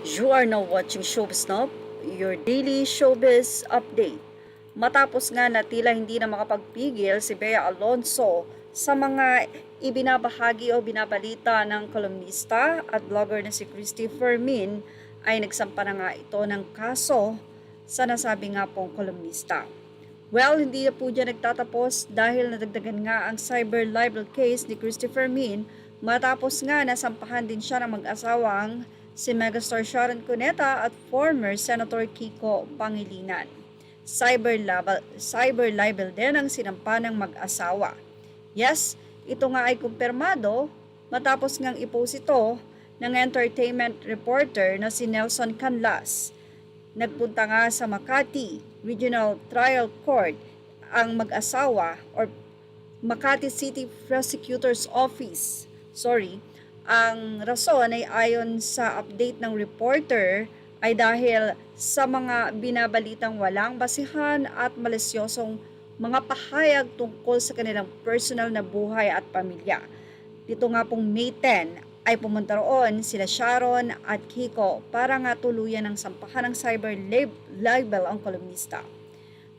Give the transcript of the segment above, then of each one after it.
You are now watching Showbiz Now, your daily showbiz update. Matapos nga na tila hindi na makapagpigil si Bea Alonso sa mga ibinabahagi o binabalita ng kolumnista at blogger na si Christy Fermin, ay nagsampa na nga ito ng kaso sa nasabi nga pong kolumnista. Well, hindi na po dyan nagtatapos dahil nadagdagan nga ang cyber libel case ni Christy Fermin matapos nga nasampahan din siya ng mag-asawang si megastar Sharon Cuneta at former Senator Kiko Pangilinan. Cyber libel din ang sinampa ng mag-asawa. Yes, ito nga ay kumpirmado matapos ngang i-post ito ng entertainment reporter na si Nelson Canlas. Nagpunta nga sa Makati Regional Trial Court ang mag-asawa or Makati City Prosecutor's Office. Ang rason ay ayon sa update ng reporter ay dahil sa mga binabalitang walang basihan at malisyosong mga pahayag tungkol sa kanilang personal na buhay at pamilya. Dito nga pong May 10 ay pumunta roon sila Sharon at Kiko para nga tuluyan ng sampahan ng cyber libel ang kolumnista.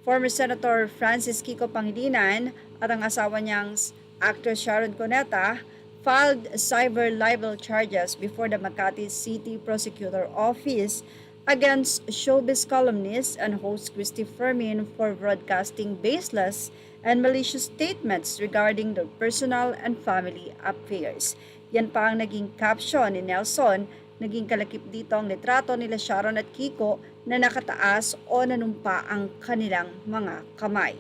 Former Senator Francis Kiko Pangilinan at ang asawa niyang actress Sharon Cuneta filed cyber libel charges before the Makati City Prosecutor Office against showbiz columnist and host Christy Fermin for broadcasting baseless and malicious statements regarding their personal and family affairs. Yan pa ang naging caption ni Nelson. Naging kalakip dito ang litrato nila Sharon at Kiko na nakataas o nanumpa ang kanilang mga kamay.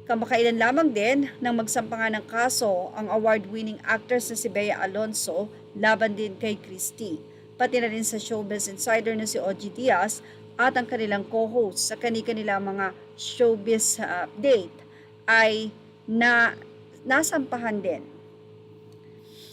Kamakailan lamang din nang magsampa nga ng kaso ang award-winning actress na si Bea Alonso laban din kay Christy. Pati na rin sa Showbiz Insider na si OG Diaz at ang kanilang co-host sa kanilang mga showbiz update ay nasampahan din.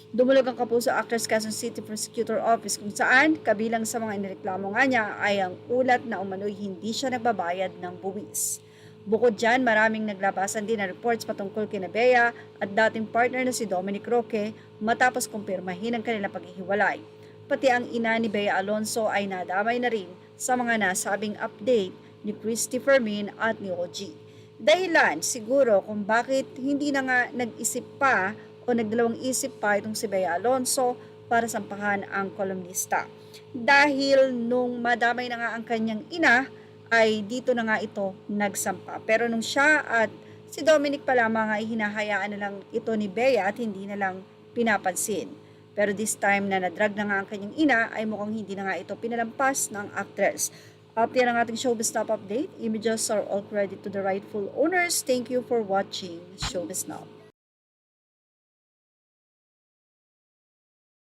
Dumulog ang kapuso actress Quezon City Prosecutor Office kung saan kabilang sa mga inireklamo nga niya ay ang ulat na umano'y hindi siya nagbabayad ng buwis. Bukod dyan, maraming naglabasan din na reports patungkol kina Bea at dating partner na si Dominic Roque matapos kumpirmahin ang kanilang paghihiwalay. Pati ang ina ni Bea Alonso ay nadamay na rin sa mga nasabing update ni Christy Fermin at ni OG. Dahilan siguro kung bakit hindi na nga nag-isip pa o nagdalawang isip pa itong si Bea Alonso para sampahan ang kolumnista. Dahil nung madamay na nga ang kanyang ina, ay dito na nga ito nagsampa. Pero nung siya at si Dominic pa lamang ay hinahayaan na lang ito ni Bea at hindi na lang pinapansin. Pero this time na nadrag na nga ang kanyang ina ay mukhang hindi na nga ito pinalampas ng actress. Yan ang ating Showbiz Top Update. Images are all credit to the rightful owners. Thank you for watching Showbiz Now.